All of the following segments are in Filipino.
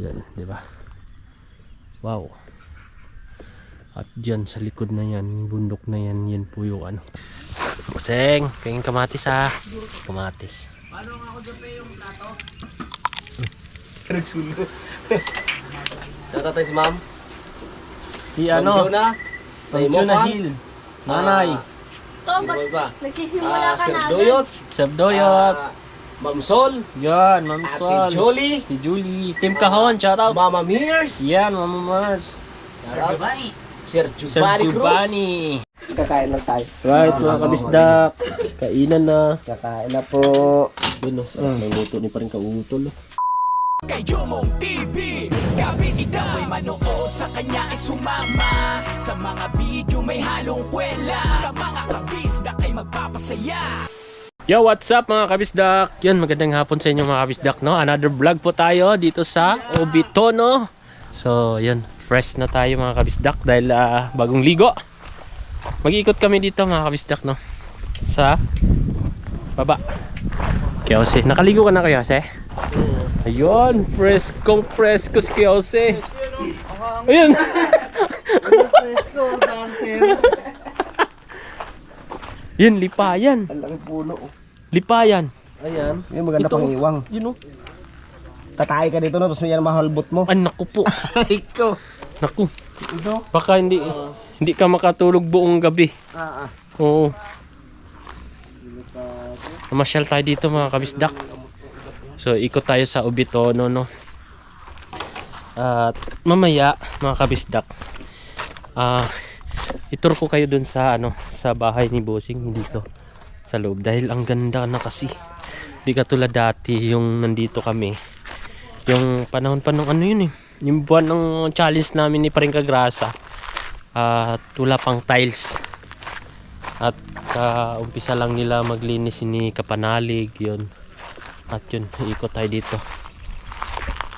Yan, di ba? Wow. At diyan sa likod na yan, bundok na yan, yan po yung ano. Bossing, kayong kamatis ha. Kamatis. Paano ako dyan pa yung plato? Nagsulo. Shout out tayo si ma'am. Si ano? Ma'am Jonah Hill. Nanay. To, ba't nagsisimula ka Sir na agad? Doyot. Sir Doyot. Ma'am Sol. Yan, Ma'am Sol. Ate Jolie. Ate Julie. Team Kahon, shout out. Mama Mears. Yan, Mama Mars. Shout out. Sir Sir Giovanni Cruz. Giovanni. Kakain lang tayo. Right, mga kabisdak. Kainan na. Kakain na po. Yun o, may luto ni pa rin kautol. Kay Jomong TV, kabisdak ay manood, sa kanya ay sumama. Sa mga video may halong kwela, sa mga kabisdak ay magpapasaya. Yo, what's up mga kabisdak? Yan, magandang hapon sa inyo mga kabisdak, no? Another vlog po tayo dito sa Obitono. So, yan, fresh na tayo mga kabisdak dahil bagong ligo. Mag-iikot kami dito mga kabisdak, no? Sa baba. Kaya Jose, nakaligo ka na kaya Jose? Ayun, freskong fresko si Jose. Ayun. Presko, dancer. Yun, lipayan. Ang laki puno. Lipayan. Ayan. Yung maganda Ito. pang iwang. Yun o. Tatay ka dito no, tapos may yan mahalbot mo. Ay, naku po. Ikaw. Naku. Ito. Baka hindi ka makatulog buong gabi. Oo. Namasyal tayo dito mga kabisdak. So ikot tayo sa Obitono, no. At mamaya mga kabisdak, itur ko kayo dun sa ano, sa bahay ni Bossing dito sa loob dahil ang ganda na kasi. Di katulad dati yung nandito kami. Yung panahon pa nung ano yun eh. Yung buwan ng challenge namin ni Paring Kagrasa. Wala pang tiles. At umpisa lang nila maglinis ni Kapanalig yun. At yun, iikot tayo dito.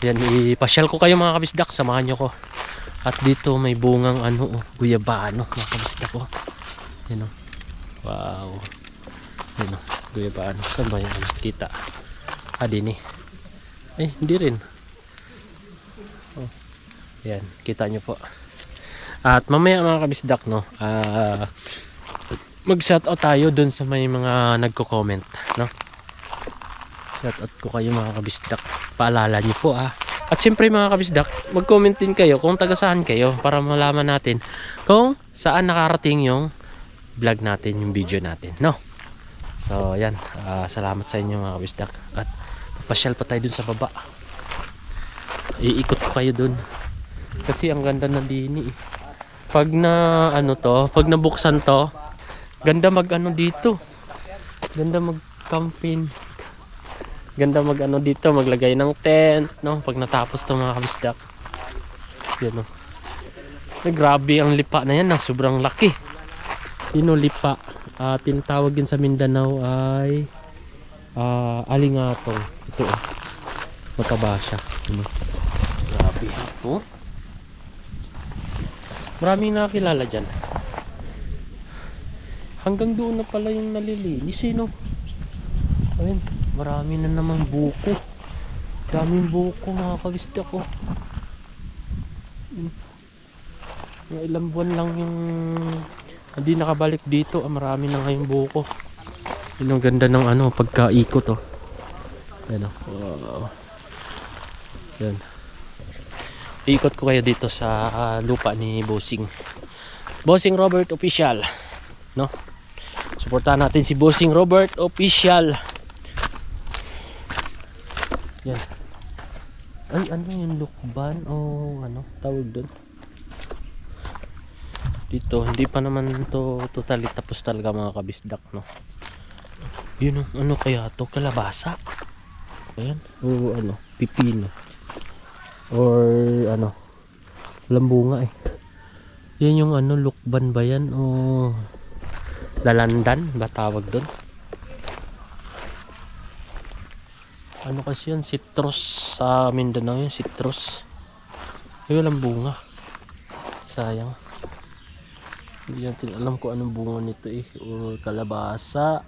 Yan, ipasyal ko kayo mga kabisdak, samahan nyo ko. At dito may bungang ano, guyabano mga kabisdak ko. Yan o. Wow. Yan o, guyabano. Saan ba yan? Kita. Din eh. Eh, hindi rin. Oh. Yan, kita nyo po. At mamaya mga kabisdak, no, mag-shoutout tayo dun sa may mga nagko-comment, no? Shoutout ko kayo mga kabisdak. Paalala nyo po At siyempre mga kabisdak, mag-comment din kayo kung taga saan kayo para malaman natin kung saan nakarating yung vlog natin, yung video natin, no? So, yan. Salamat sa inyo mga kabisdak. At pasyal pa tayo dun sa baba. Iikot ko kayo dun. Kasi ang ganda na dini eh. Pag na ano to, pag nabuksan to, ganda mag ano dito. Ganda mag camping. Ganda mag ano dito, maglagay ng tent, no? Pag natapos to mga kabisdak. Yan no. Grabe ang lipa na yan, sobrang laki. Yun o, lipa. Tinatawag yun sa Mindanao ay alingatong. Ito oh. Mataba siya. Ano? Grabe ito. Maraming nakakilala dyan. Hanggang doon na pala yung nalilinis, no? Ayun, marami na naman buko. Daming buko mga kabisdak ko. Yung ilang buwan lang yung hindi nakabalik dito. Marami na ngayong buko. Yun ang ganda ng ano, pagkaikot oh. Yan oh. Wow. Yan. Ikot ko kayo dito sa lupa ni Bossing Robert Official, no? Suportahan natin si Bossing Robert Official. Yan. Ay, ano yung lukban o ano tawag doon? Dito, hindi pa naman to totally tapos talaga mga kabisdak, no? Yun, ano kaya to? Kalabasa? Ayan, o ano, pipino. Or ano, walang bunga eh. Yan yung ano, lukban ba yan o dalandan ba tawag doon? Ano kasi yan, citrus sa Mindanao yung citrus. Ay, walang bunga, sayang. Hindi natin alam kung anong bunga nito eh. O kalabasa,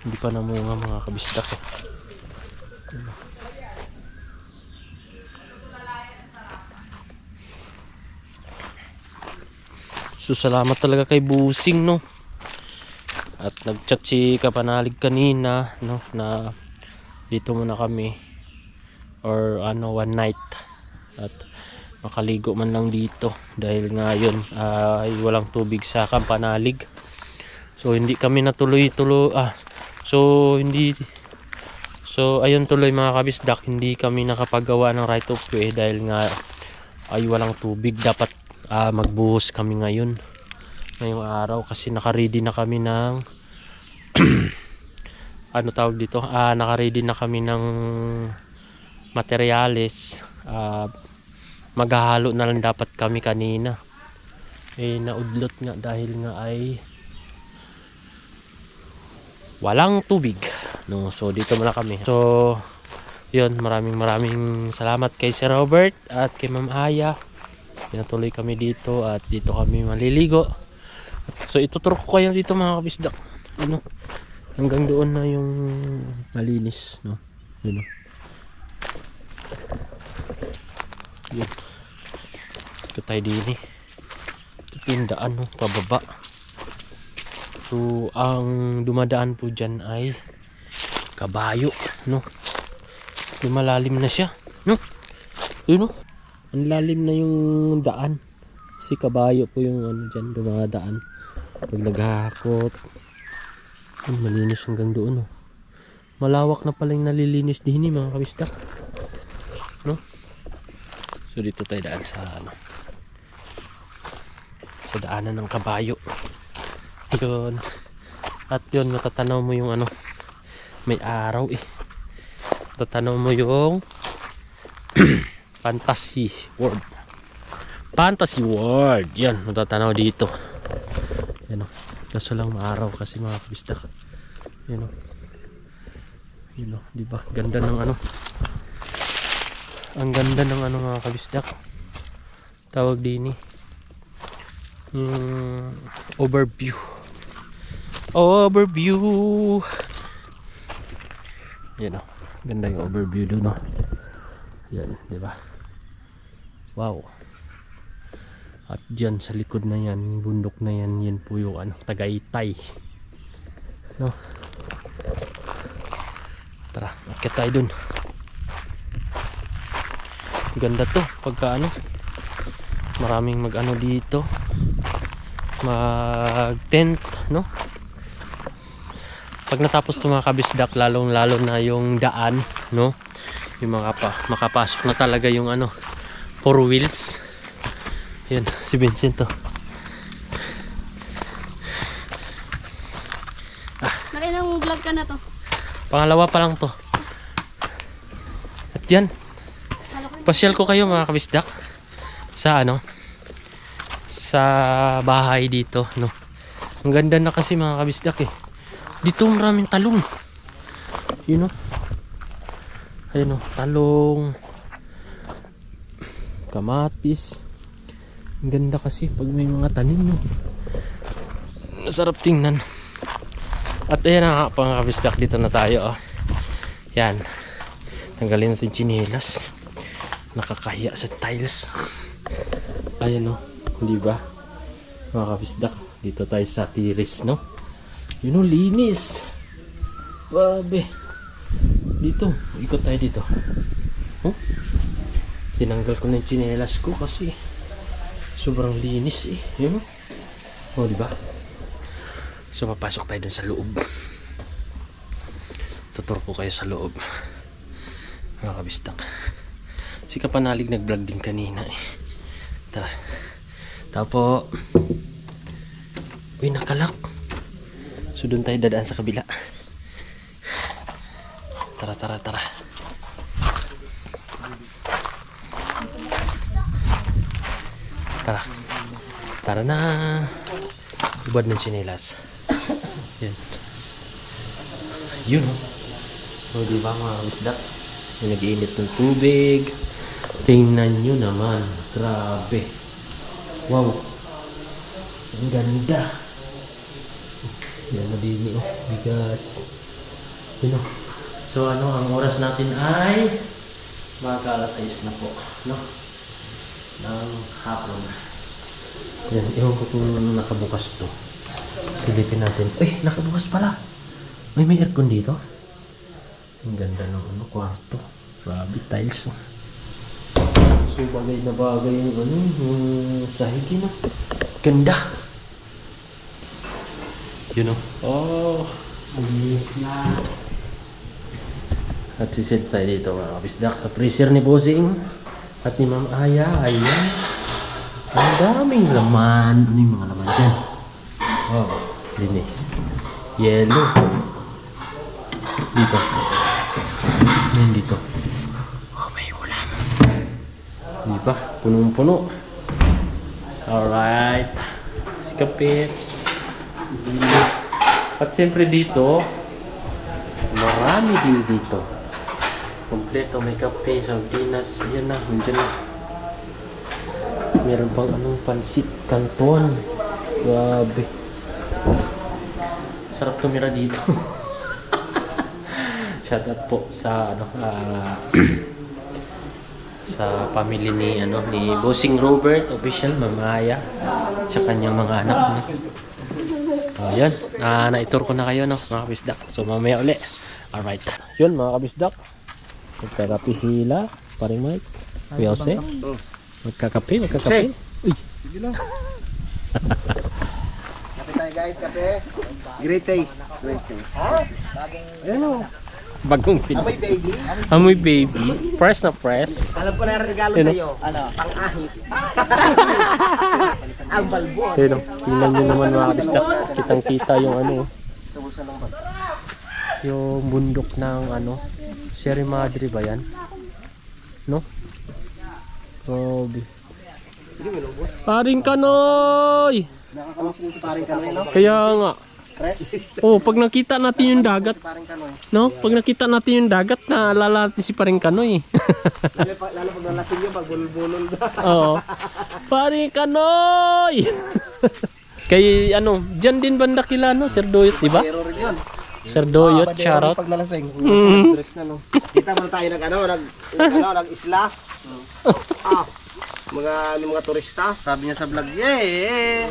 hindi pa namunga mga kabisdak eh. So salamat talaga kay Busing, no. At nagchat si Kapanalig kanina, no, na dito muna kami or ano, one night at makaligo man lang dito dahil ngayon ay walang tubig sa Kapanalig. So hindi kami natuloy-tuloy So ayun tuloy mga kabisdak, hindi kami nakapagawa ng right of way dahil nga ay walang tubig. Dapat magbuhos kami ngayong araw kasi naka-ready na kami ng ano tawag dito, naka-ready na kami ng materyales. Maghahalo na lang dapat kami kanina. Naudlot nga dahil nga ay walang tubig, no. So dito muna kami. So yun, maraming salamat kay Sir Robert at kay Ma'am Aya. Pinatuloy kami dito at dito kami maliligo. So ituturo ko kayo dito mga kabisdak, ano, hanggang doon na yung malinis, no. Yun, no. Yun. Ito tayo din ito pindaan, no, pababa. So ang dumadaan po dyan ay kabayo, no. Lumalalim na siya, no. Yun, no. Ang lalim na yung daan. Si kabayo po yung ano dyan dumadaan. Pag naghahakot, malinis hanggang doon, no. Malawak na pala yung nalilinis din mga kabisdak, no. So dito tayo daan sa ano, sa daanan ng kabayo. Yun. At yun, matatanaw mo yung ano, may araw matatanaw mo yung Fantasy World. Yan, matatanaw dito. Yan, o. Kaso lang maaraw kasi mga kabisdak. Yan, o. Yun, o. Diba? Ganda ng ano. Ang ganda ng ano mga kabisdak. Tawag din overview. Yan, o. Ganda yung overview doon, o. Yan, diba? Wow. At dyan sa likod na yan, bundok na yan, yan po yung ano, Tagaytay, no. Tara, akit tayo dun. Ganda to pagka ano, maraming mag ano dito, mag tent, no. Pag natapos to mga kabisdak, lalong lalo na yung daan, no, yung makapasok na talaga yung ano, 4 wheels. Yan, si Vincent to. Nakailang vlog ka na to? Pangalawa pa lang to. At yan, pasyal ko kayo mga kabisdak sa ano, sa bahay dito, no. Ang ganda na kasi mga kabisdak dito maraming talong, you know. Ayun, talong, kamatis. Ang ganda kasi pag may mga tanim, no. Masarap tingnan. At ayan na nga mga kabisdak, dito na tayo, oh. Yan, tanggalin natin tsinelas, nakakahiya sa tiles. Ayan, no, diba mga kabisdak, dito tayo sa tiris, no. Yun, no, linis. Babe, dito, ikot tayo dito. Tinanggal ko na yung tsinelas ko kasi sobrang linis yun, oh, diba? So papasok tayo dun sa loob. Tuturo ko kayo sa loob mga kabistak. Si Kapanalig nag-vlog din kanina Tara. Tapo. Uy, nakalak. So dun tayo dadaan sa kabila. Tara. Tara na. Ubad ng tsinelas. Yan. Yun, oh. O, diba mga kabisdak? Yung nag-iinit ng tubig. Tingnan nyo naman. Grabe. Wow. Ang ganda. Yan na din, oh. Bigas. Yun, oh. So, ano, ang oras natin ay mag-alas 6 na po, no? Ng hapon. Yan, ewan ko kung nakabukas to. Silipin natin. Uy, nakabukas pala. May aircon dito. Ang ganda ng ano, kwarto. Grabe, tiles. Oh. So, bagay na bagay yung ano, yung sahig yun. Ganda. Yun oh. Linis na. At sisit tayo dito mga kabisdak sa freezer ni Bossing at ni Ma'am Aya. Ayan. Ang daming laman. Ano yung mga laman dyan? Oh, din eh. Yellow. Dito. Ayan dito. Oh, may ulam. Di ba? Punong-puno. Alright. Sika Pips. At siyempre dito, marami din dito. Kompleto, may kape, sardinas. Ayan na, nandiyan na. Meron pang anong pansit canton. Grabe. Sarap tumira dito. Shoutout po sa ano sa family ni ni Bossing Robert official, Mamaya, at sa kanyang mga anak. Ayan, na-tour ko na kayo mga kabisdak. So mamaya uli. Alright. Yun mga kabisdak. Magkakape sila. Paring Mike. Kuya Jose. Magkakape. Uy. Sige lang. Kape tayo guys, kape. Great taste. Ayan o. Bagong pin. Amoy baby. Amoy baby. Fresh na fresh. Alam ko na yung regalo sa'yo. Ano? Pang-ahit. Ang balbon. Pero, tingnan nyo naman mga kabisdak. Kitang-kita yung Subusan lang ba? yung bundok ng Sierra Madre ba yan? No? Grabe. Paring Kanoy! Nakakamiss din si paring Kanoy, no? Kaya nga. Pre? Oh, pag nakita natin yung dagat, Si paring Kanoy. no? Pag nakita natin yung dagat, naalala natin si Paring Kanoy. Lalo pag nalasing yun, pag bulol-bulol ba? Oo. Paring Kanoy! Kay dyan din banda kila Sir Doyot, di ba? Pero rin yun. Sir Doyot, shoutout. Pag nalasing. Direct na, no? Kita mo na tayo nag-isla. Mga turista. Sabi niya sa vlog, yay!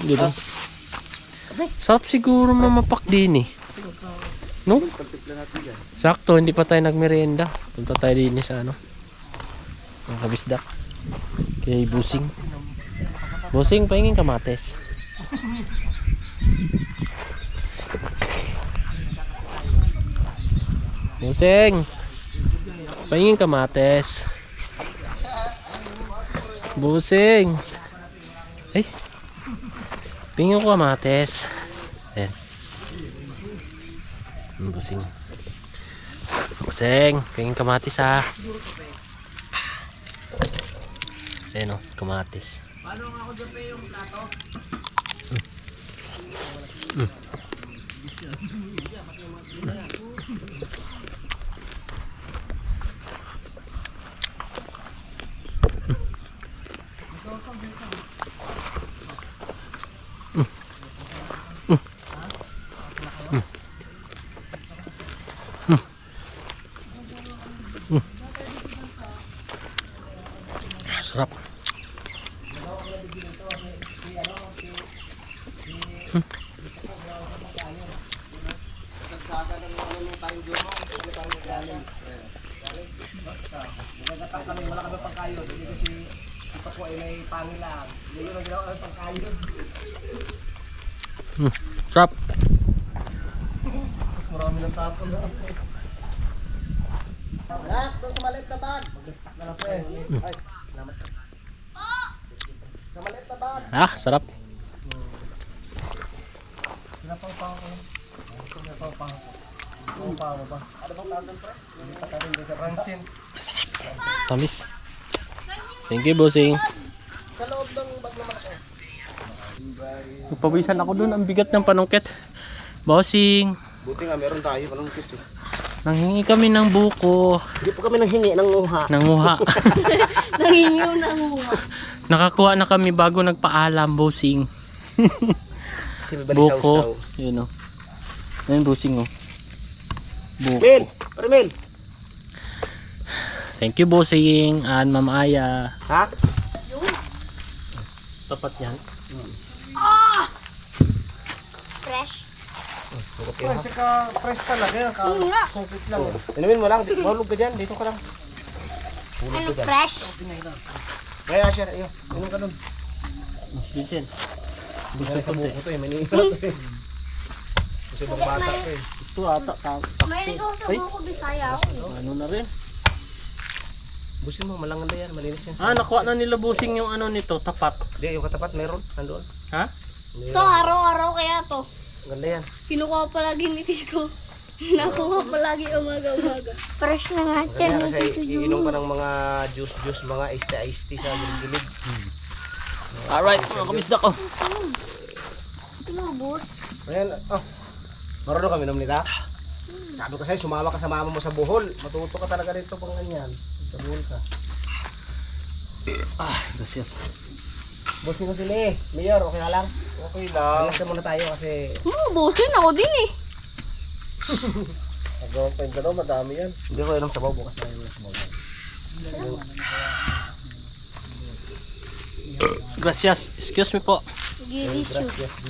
Dito. Sarap siguro mamapak din eh. No? Sakto, hindi pa tayo nagmerienda. Punta tayo din sa ang kabisdak. Kay Busing. Busing, pahingin kamates. Busing, pahingin kamates. Busing. Ay, pingin ko kamates. Ayan. Busing. Busing, pingin kamatis ha. Ayan o, kamatis. Paano nga ako dyan yung plato? Sarap. Sarap. Marami ng tapon na ako. Doon sa maliit na bag. Mag-stack na lang po eh. Ay, salamat. Sa maliit na bag. Sarap. Sinapang-pang ko. Sinapang-pang. Sinapang mo ba? Ano bang tawag pre? Hindi pa tayo sa Ransin. Tamis. Thank you, Bossing. Sa loob ng bag naman ako. Pawisan ako dun. Ang bigat ng panungkit. Bossing. Buti nga meron tayo. Anong kit eh? Nanghingi kami ng buko. Hindi po kami nanghingi ng uha. Nanguha. Nangingiw na nga. Nakakuha na kami bago nagpaalam, Bossing. Kasi may Buko. balisaw-saw. Yun o. Ayun, Bossing o. Buko. Mel! Pare Mel! Thank you, bossing. And Ma'am Aya. Ha? Tapat yan. Fresh. Fresh ka, fresh talaga yan. Nga. Sungkit lang. Inumin mo lang. Mahulog ka dyan. Dito ka lang. Ano fresh? Kaya siya. Iyo. Inom ka nun. Vincent. Hindi ka sa buko to eh. Maniingat eh. Kasi bang bata to eh. Ito ata. May ikaw sa buko Bisaya ako. Ano na rin. Busin mo. Malanganda yan. Malinis yan. Nakuha na nila bossing yung ano nito. Tapat. Hindi. Yung katapat meron. Nandoon. Ha? Ito araw-araw kaya to. Ganda yan. Kinukuha palagi ni Tito. Nakuha palagi umaga-umaga. Fresh na nga Kaya kasi iinom ka ng mga juice, mga iced tea sa gilid. Alright, mga kabisda ko. Ito na, boss. Ayan. Marunong kami inom nita. Sabi ko sa'yo, sumama ka sa mama mo sa Bohol. Matuto ka talaga dito pang ganyan. Sa Bohol ka. Gracias. Bossing ko sila eh. Mayor, okay ka lang? Okay lang. Relax na muna tayo kasi Bosin ako din eh. nagawa pa yung dalaw, madami yan. Hindi ko inom sabaw, bukas na inom sabaw. Gracias. Excuse me po. Delicious.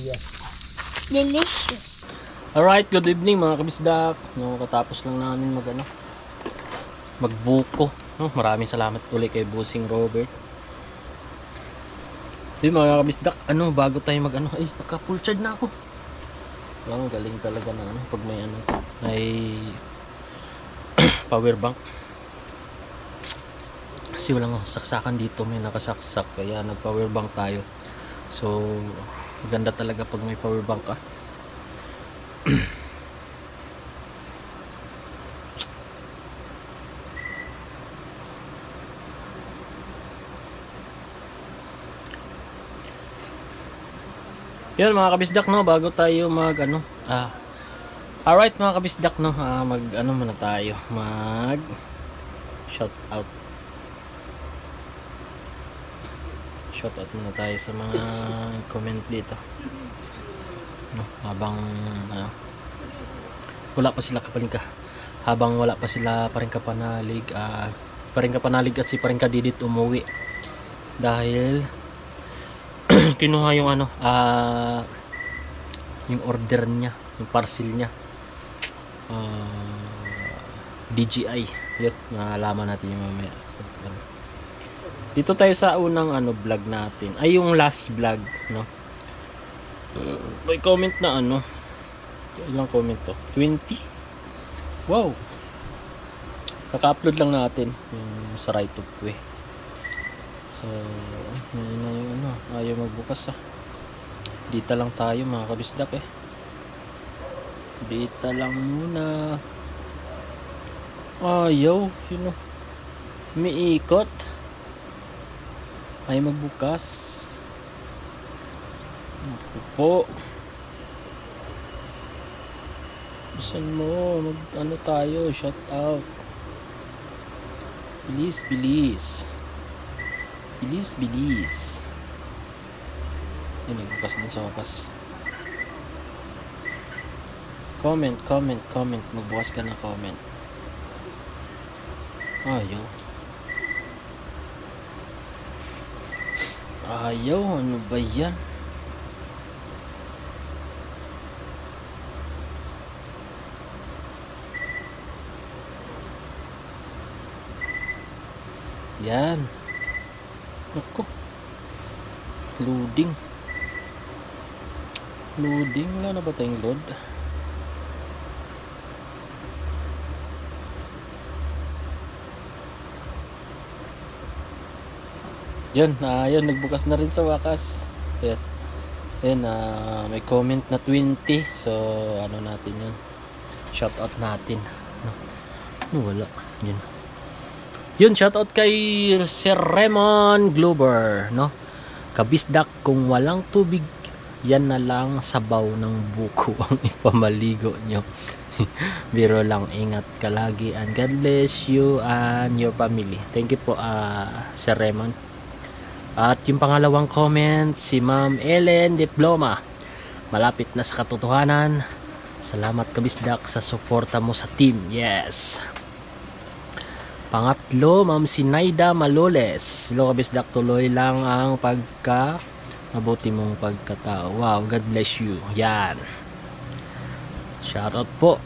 Delicious. Alright, good evening mga kabisdak. No, katapos lang namin magbuko. No, maraming salamat ulit kay Bossing Robert. Yung mga kabisdak, bago tayo ay, naka-full charge na ako. Galing talaga na pag may power bank. Kasi walang saksakan dito, may nakasaksak, kaya nag-power bank tayo. So, maganda talaga pag may power bank ka. Yun mga kabisdak, no, bago tayo alright mga kabisdak, no, muna tayo, shout out muna tayo sa mga comment dito, no, habang wala pa sila habang wala pa sila Paringka Panalig at si Paringka Didit umuwi dahil kinuha yung yung order niya, yung parcel niya, DGI. Yun, nalaman natin yung mamaya. Dito tayo sa unang vlog natin, ay yung last vlog, no. May comment na ilang comment to? 20? Wow, kaka-upload lang natin yung sa right of way. So, yun na yung ayaw magbukas dito lang tayo mga kabisdak dito lang muna, ayaw umiikot, ayaw magbukas. Ako po, bisan mo tayo, shout out, bilis yun, nagbukas din sa wakas. Comment, magbukas ka na comment. Ayaw, ano ba yan? Yan. Ako. Loading. Wala na ba tayong load? Yun, nagbukas na rin sa wakas. Ayan, may comment na 20. So, natin yun. Shout out natin. Wala. Yun, shout out kay Sir Raymond Glover, no? Kabisdak, kung walang tubig, yan na lang sabaw ng buko ang ipamaligo nyo. Biro lang, ingat ka lagi and God bless you and your family. Thank you po, Sir Raymond. At yung pangalawang comment, si Ma'am Ellen Diploma. Malapit na sa katotohanan. Salamat kabisdak sa suporta mo sa team. Yes. Pangatlo, Ma'am Sinaida Maloles. Hello kabisdak, tuloy lang ang mabuti mong pagkatao. Wow, God bless you. Yan. Shoutout po.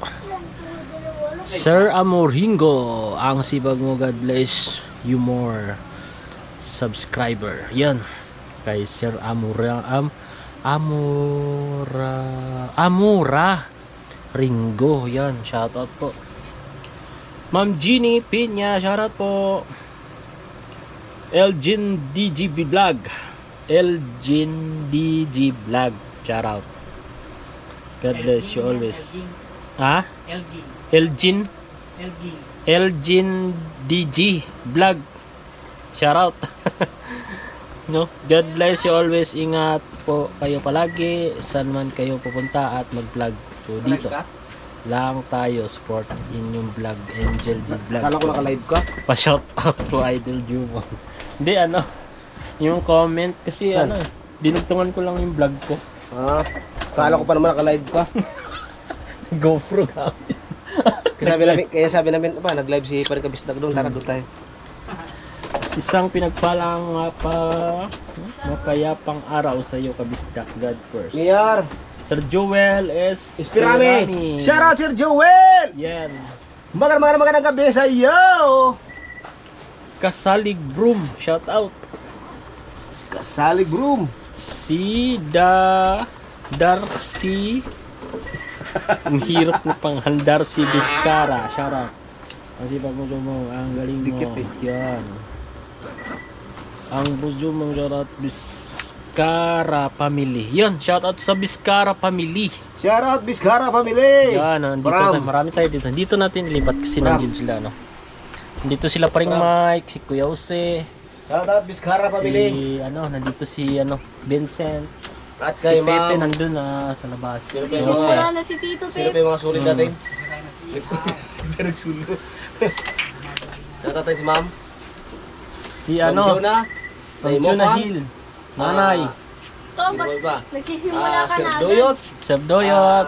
Sir Amoringo, ang sipag mo, God bless you more. Subscriber. Yan. Kay Sir Amura Ringo. Yan, shoutout po. Ma'am Jeannie Pinya, shoutout po. Elgin DGB Vlog. Elgin DG Vlog, shoutout. God bless you always. Ha? Elgin DG Vlog, shoutout. No, God bless you always. Ingat po kayo palagi saan man kayo pupunta at mag-vlog po dito. Lang tayo support inyong vlog, Angel D Vlog. Akala ko naka-live ka. Pa-shout out po Idol Jumo. Hindi yung comment kasi dinugtungan ko lang yung vlog ko. Akala ko pa naman naka-live ka. GoPro gamit. Kaya sabi namin, nag-live si Paring Kabisdak doon, tara doon tayo. Isang pinagpalang mapayapang araw sa iyo kabisdak. God first. Mayor, Sir Joel S. Espirami. Shout out Sir Joel! Yan. Magandang gabi sa iyo! Kasalig Broom, shout out. Kasalig Broom. Si Darcy. Ang hirap na panghandar si Biscara, shout out. Kasi pag mo ang galing mo. Dikit Yan. Ang bujo mong shout out Biscara family. Yan, shout out sa Biscara family. Shout out Biscara family! Yan, nandito marami tayo dito. Dito natin ilipat kasi nandiyan sila, Nandito sila pa ring Mike, si Kuya Jose. Shout out Biscara family! Nandito si Vincent. At Si kay Pepe ma'am. nandun sa labas. Sino pa Si yung Jose. Wala na si Tito Sino pa Pep. yung mga sulit natin? Nagsulo. Shout out tayo si ma'am. Si Jonah. Jonah Hill. Nanay. To, ba't Sino ba? nagsisimula ka Sir na agad? Doyot. Sir Doyot.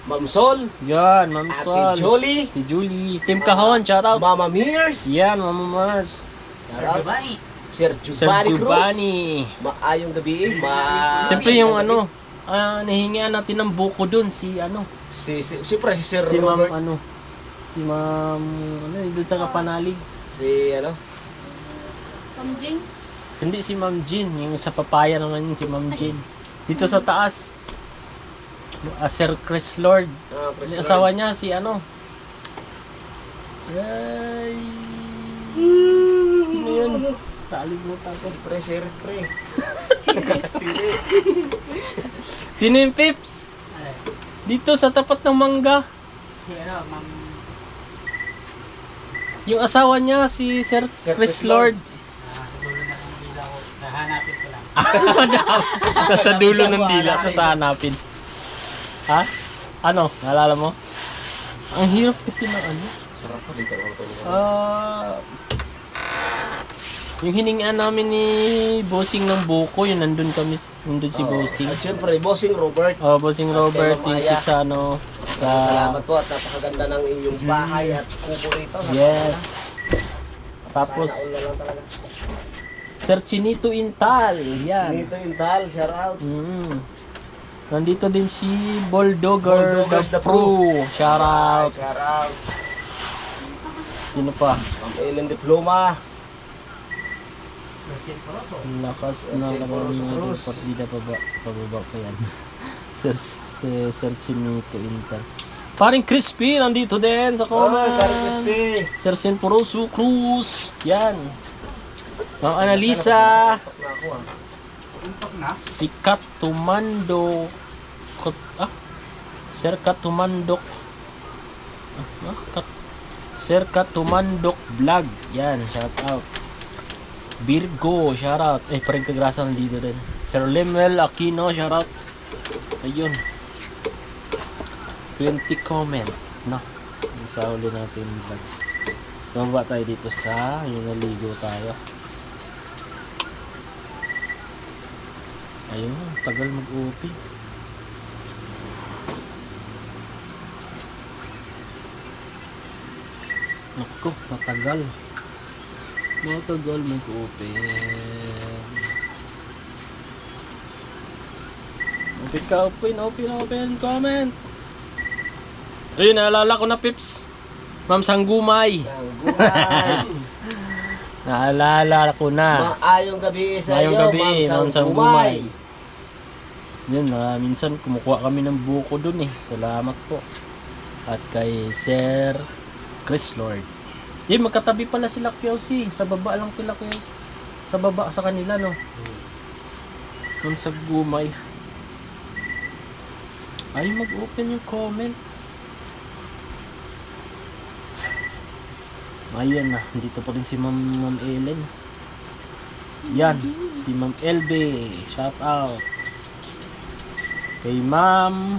Ma'am Sol. Yan, Ma'am Ate Sol. Jolie. Si Julie. Team Kahon, shout out. Mama Mears. Yan, Mama Mars. Shout out. Sir Sir Giovanni Cruz. Giovanni. Maayong gabi. Siyempre yung nahingian natin ng buko dun. Siyempre si Sir Si Ma'am Robert. Si Ma'am, dun sa Kapanalig. Si Pambling. Hindi si Ma'am Jean, yung sa papaya naman yun, si Ma'am Jean. Dito sa taas, Sir Chris Lord. Chris Yung asawa niya, si Ay, sino yun? Kalimutan ko. Sir Pre. Sino yung Pips? Dito sa tapat ng mangga. Yung asawa niya, si Sir Chris Lord. Nasa dulo ng dila, tapos hanapin. Ha? Naalala mo? Ang hirap kasi ng Sarap pa dito. yung hiningaan namin ni Bossing ng buko, yung nandun si Bossing. At syempre, Bossing Robert. Bossing Robert, thank you sa Salamat po at napakaganda ng inyong bahay at kubo rito. Yes. Tapos, Sana all na lang talaga. Sir Chinito Intal, yan. Dito yung tal, shout out. Nandito din si Bulldogger Bulldogger the Pro. Shout out. Shout out. Sino pa? Ang Ellen Diploma. Lakas na Sir naman Cruz. ng partida pababa pa yan. Sir Chinito Intal. Paring Crispy nandito din sa comment. Crispy. Sir Senporoso Cruz. Yan. Ma'am Analisa. Si Katumando. Sir Katumandok. Sir Katumandok Vlog. Yan, shout out. Virgo, shout out. Paring Kagrasa nandito din. Sir Lemuel Aquino, shout out. Ayun. 20 comment. Isa uli natin yung vlog. Mababa tayo dito sa yung naligo tayo. Ayun, tagal mag-upi. Naku, matagal. Matagal mag-open. Open ka, open, comment. Ayun, naalala ko na, Pips. Ma'am Sanggumay. Naalala ko na. Maayong gabi sa iyo, Ngayong gabi, Ma'am Sanggumay. Yan, minsan kumukuha kami ng buko dun eh. Salamat po. At kay Sir Chris Lord. Magkatabi pala sila QC. Sa baba lang sila QC. Sa baba sa kanila, no? Ma'am Sanggumay. Ay, mag-open yung comment. Ayan na, dito pa rin si Ma'am Ellen. Yan, si Ma'am LB. Shout out. Kay Ma'am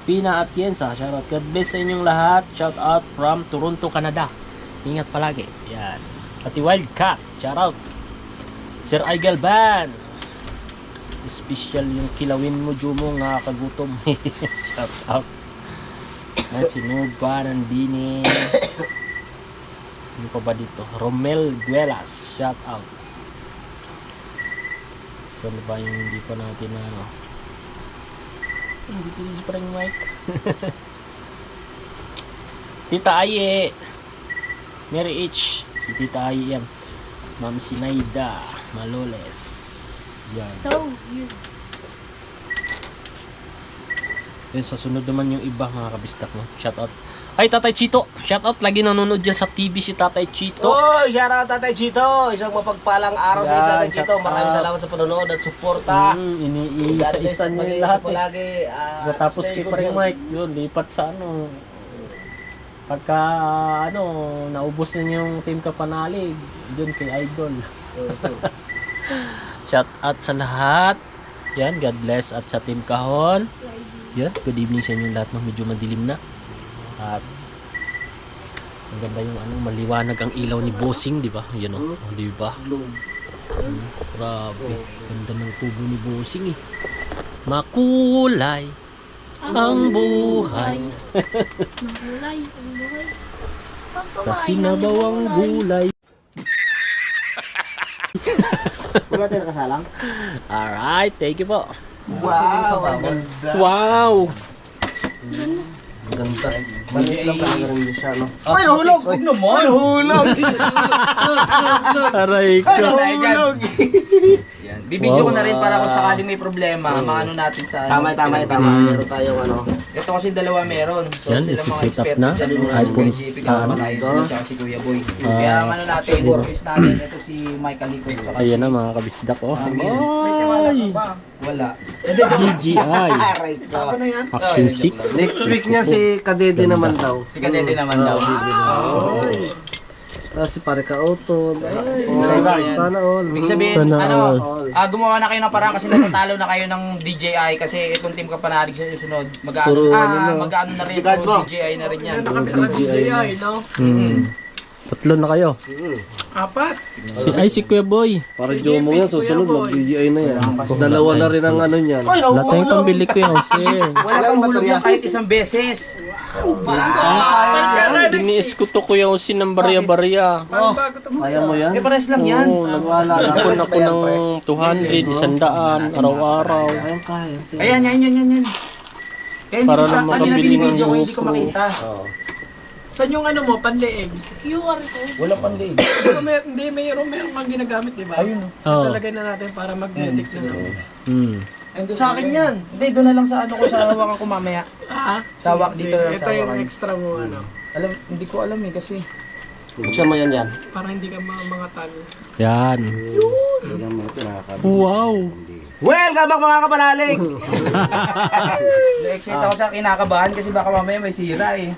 Pina Atienza. Shout out. God bless sa inyong lahat. Shout out from Toronto, Canada. Ingat palagi. Yan. Pati Wildcat. Shout out. Sir Igel Ban. Special yung kilawin mo, Jumo, nga kagutom. Shout out. Si Nuba Nandini. Ano pa ba dito? Romel Guelas. Shout out. Saan ba yung hindi pa natin na dito si Prank Mike. Tita Aye. Mary H. Si Tita Aye yan. Ma'am Sinaida Maloles. Yan. So, yun. Yun, sa sunod naman yung iba mga kabistak, no? Shout out. Ay, Tatay Chito. Shout out. Lagi nanonood dyan sa TV si Tatay Chito. Oy, shout out Tatay Chito. Isang mapagpalang araw sa iyo, Yan, Tatay Chito. shout Maraming out. salamat sa panonood at suporta. Iniisa-isa niyo yung lahat eh. Palagi. Tapos kay Prank Mike, yun, lipat sa ano. Pagka, naubos na yung team Kapanalig, yun kay Idol. Shout out sa lahat. Yan, God bless. At sa Team Kahon. Yan, good evening sa inyo lahat. No? Medyo madilim na. At ang ganda yung maliwanag ang ilaw ni Bossing, di ba? Yan o, di ba? Grabe. Ganda ng kubo ni Bossing eh. Makulay ang buhay. Mahulay ang buhay. Sa sinabawang gulay. Wala tayo nakasalang? Alright, thank you po. Wow, ang ganda. Wow! Ganda. Maliit lang talaga rin siya, no? Ay, nahulog! Huwag naman! Hulog! Aray ko. Hulog! Yan. Bibidyo ko na rin para kung sakaling may problema, maano natin sa... Tama. Meron tayong Ito kasi dalawa meron. So, Yan, sila mga isi-set up expert na. dyan, mga iPhone JP sa Kapalayan sila, tsaka si Kuya Boy. Kaya ang ano natin, choice natin, ito si Michael Licor. tsaka Ayan si- na mga kabisdak oh. Ay! Wala. DJI Aray ko. Action 6. Next week niya si Kadede naman daw. Si Kadede naman daw. Tapos si Pare Kauton. Ay, Yan. sana all. Ibig sabihin, Sana ano, gumawa na kayo ng parang kasi natatalo na kayo ng DJI kasi itong team Kapanalig sa susunod. Puro ano na. Mag-ano na rin, puro DJI na rin yan. DJI. Tatlo na kayo. Si Kuya Boy. Para Jomo yan, susunod mag-DJI na yan. Dalawa na rin ang ano niyan. Wala tayong pambili ko yung sir. Wala pang hulog yan kahit isang beses. Tiniis ko to Kuya Jose ng barya-barya. Kaya mo yan? Eh, pares lang yan. Oo, nag-ipon ako ng 200, 100 araw-araw. Kayang kaya. Ayan. Kaya hindi Para ko siya, lang kanina makabili ng binibidyo ko, hindi ko GoPro. makita. Saan yung ano mo, panleeg? QR code. Wala pang lead. Hindi, mayroon kang ginagamit, di ba? Ayun. Oo. Talagay na natin para magnetic sila. Sa akin yan. Hindi, doon na lang sa ano ko, sa hawakan ko mamaya. Sawak dito lang Ito sa yung hawakan. extra mo, ano, Hindi ko alam eh kasi. Buksan mo yan yan. para hindi ka mga talo. Yan. Tingnan mo ito, nakakabili. Wow. Welcome back mga kapanalig! Excited ako sa kinakabahan kasi baka mamaya may sira eh.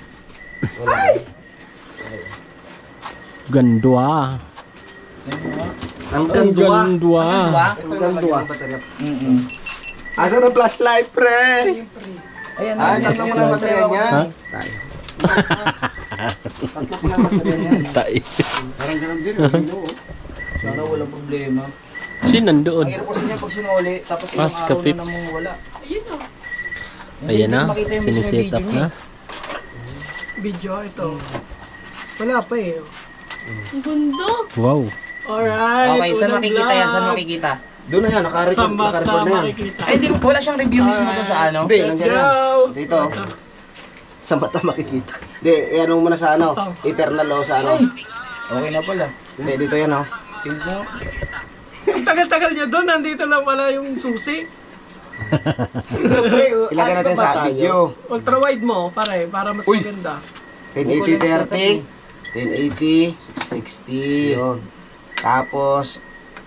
Gandwa. Ang gandwa. Gandwa. Diba? Ang gandwa. Mm-mm. Asa na flashlight, pre? Ayan na, Ah, yan tatlo ang lang baterya niya. Ha? Tayo. Tatlo lang baterya niya. Tay. Parang ganun din. Sana walang problema. Si nandoon. Ang hirap kasi niya pag sinuli, tapos ilang Paska araw na Pips. namang wala. Ayan na. Hindi makita yung mismo Siniset up video niya na. Video, ito. Wala pa eh. Ang ganda. Wow. Alright. Okay, saan unang makikita yan? Saan vlog. makikita? Doon na yan, Sa nakarecord mata na yan. makikita. Ay, di, wala siyang review mismo doon sa ano? Hindi, Let's nandiyan yan. go. Dito. Sa mata makikita. Hindi, ano mo na sa ano? Eternal o sa ano? Okay na pala. Hindi, dito yan oh. Ang tagal-tagal niya doon, nandito lang pala yung susi. Ilagay natin sa video. Ultra wide mo, pare, para mas maganda. 1080-30, 1080, 60. Yun. Tapos,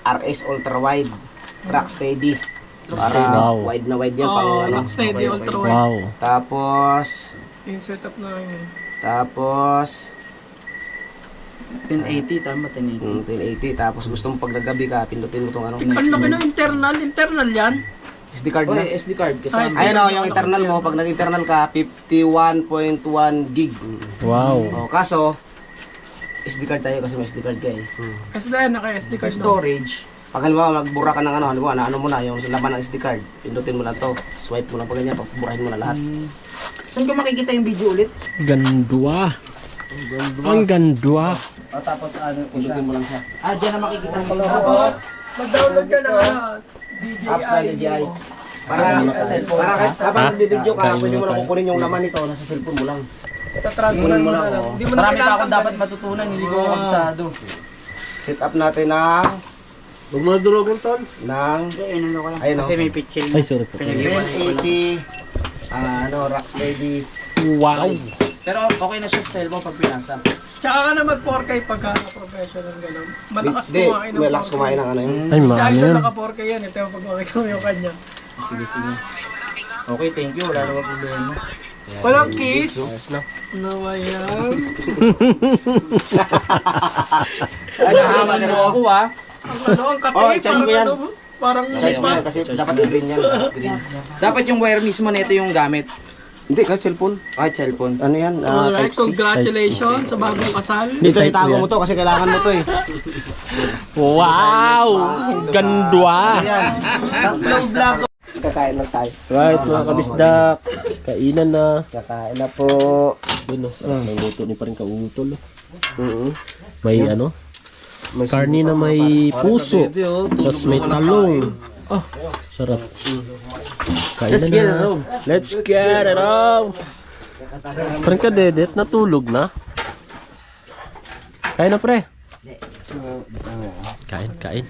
RS Ultra Wide. Rocksteady. Para Wow. wide na wide yan. Oo, pang ano, Rocksteady, okay, ultra okay. wide. Wow. Tapos, Yung setup na yun. tapos, 1080, tama, 1080. 1080. Tapos gusto mo pag naggabi ka, pindutin mo itong ano. Ang laki ng internal yan. SD card na. Oy, SD card kasama. Ayun o, yung internal mo, pag nag-internal ka, 51.1 gig. Wow. O, kaso, SD card tayo kasi may SD card ka eh. Kasi dahil naka-SD card doon. Storage. Pag halimbawa, magbura ka ng ano, halimbawa, na ano mo na, yung laman ng SD card, pindutin mo lang to, swipe mo lang pa ganyan, papaburahin mo na lahat. Saan ko makikita yung video ulit? Gandwa. Ang gandwa. O tapos ano, Pindutin mo lang siya. Ah, dyan na makikita yung Tapos, mag-download ka ng Apps na DJI. DJI. Para sa cellphone. Para kahit habang nag-video ka, pwede mo lang kukunin yung laman nito, nasa cellphone mo lang. Tatransferan mo na lang. Hindi mo na Marami pa kailangan akong dapat matutunan, hindi ko kabisado. Set up natin ng, Huwag mo na durugin, tol. ayun o, may pitching. Ay, sorry po. 1080, Rocksteady. Wow. Pero okay na siya sa cellphone pag pinasa. Tsaka ka na mag-4K pagka professional gano'n. Malakas Hindi, kumain ng malakas 4K. kumain ng ano yun. Ay, Kaya maano siya yan. naka-4K yan. Ito yung pag makikita mo yung kanya. Sige, sige. Okay, thank you. Wala naman problema. Walang kiss. Nawayan. Ay, nahaman mo ako ah. Ang ano, ang kate. Oh, i-charge mo yan. Parang Charge mo yan kasi dapat green yan. Green. Dapat yung wire mismo nito yung gamit. Hindi, kahit cellphone. Kahit cellphone. Ano yan? Alright, Type C. congratulations sa bagong kasal. Dito itago mo to kasi kailangan mo to eh. Wow. Gandwa. Ayan. Tatlong vlog. Kakain lang tayo. Right, mga kabisdak. Kainan na. Kakain na po. Yun, may luto ni pa rin kautol. Mm-hmm. May ano? Karni na may puso. Tapos may talong. Oh, sarap. Let's get it home. Let's get it home. Parang ka, Dedet, natulog na. Kain na, pre. Kain, kain.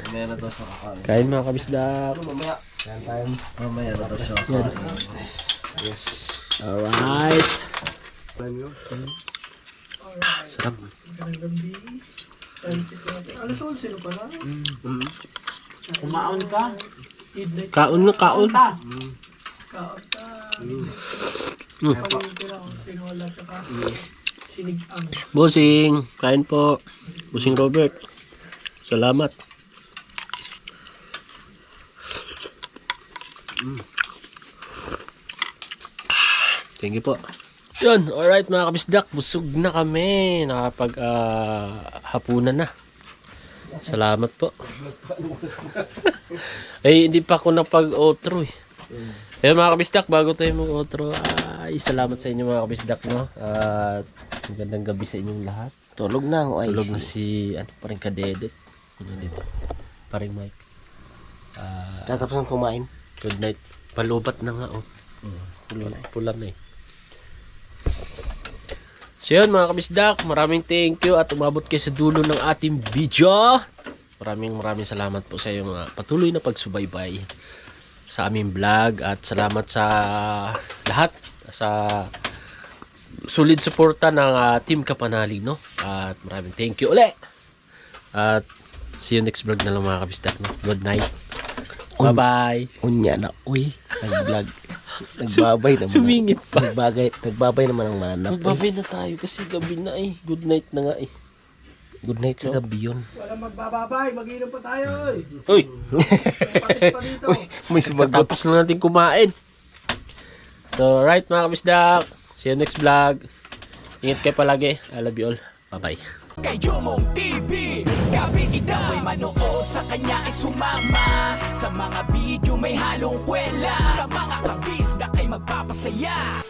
Kain, mga kabisdak. Yan. Alright. Sarap. Alas 11 pala. Kumaon ka. Kaon na, kaon. Pinola tsaka sinigang. Bossing, kain po. Bossing Robert. Salamat. Thank you po. Yun, alright mga kabisdak, busog na kami. Nakapag hapunan na. Salamat po. Eh, hindi pa ako napag-outro eh. Ayun mga kabisdak, bago tayo mag-outro, ay salamat sa inyo mga kabisdak, no? At magandang gabi sa inyong lahat. Tulog na ako. Tulog na si, ano pa rin kadedet. Ano dito? Paring Mike. Tatapos ng kumain. Good night. Palubat na nga, oh. Pula na eh. So yun mga kabisdak, maraming thank you at umabot kayo sa dulo ng ating video. Maraming salamat po sa iyong patuloy na pagsubaybay sa aming vlog at salamat sa lahat sa solid suporta ng Team Kapanalig, no? At maraming thank you ulit. At see you next vlog na lang mga kabisdak, no? Good night. Bye-bye. Unya na. Uy, nag-vlog. Nagbabay naman. Sumingit pa. Nagbabay naman ang manap. Magbabay na tayo kasi gabi na eh. Good night na nga eh. Good night sa gabi yun. Wala magbababay, mag-inom pa tayo. Uy! May patis pa dito. May sumagot. Tapos na natin kumain. So, right mga kabisdak. See you next vlog. Ingat kayo palagi. I love you all. Bye-bye. Kay Jomong TV, kabisda may manood, sa kanya ay sumama. Sa mga video may halong kwela, sa mga kabisda ay magpapasaya.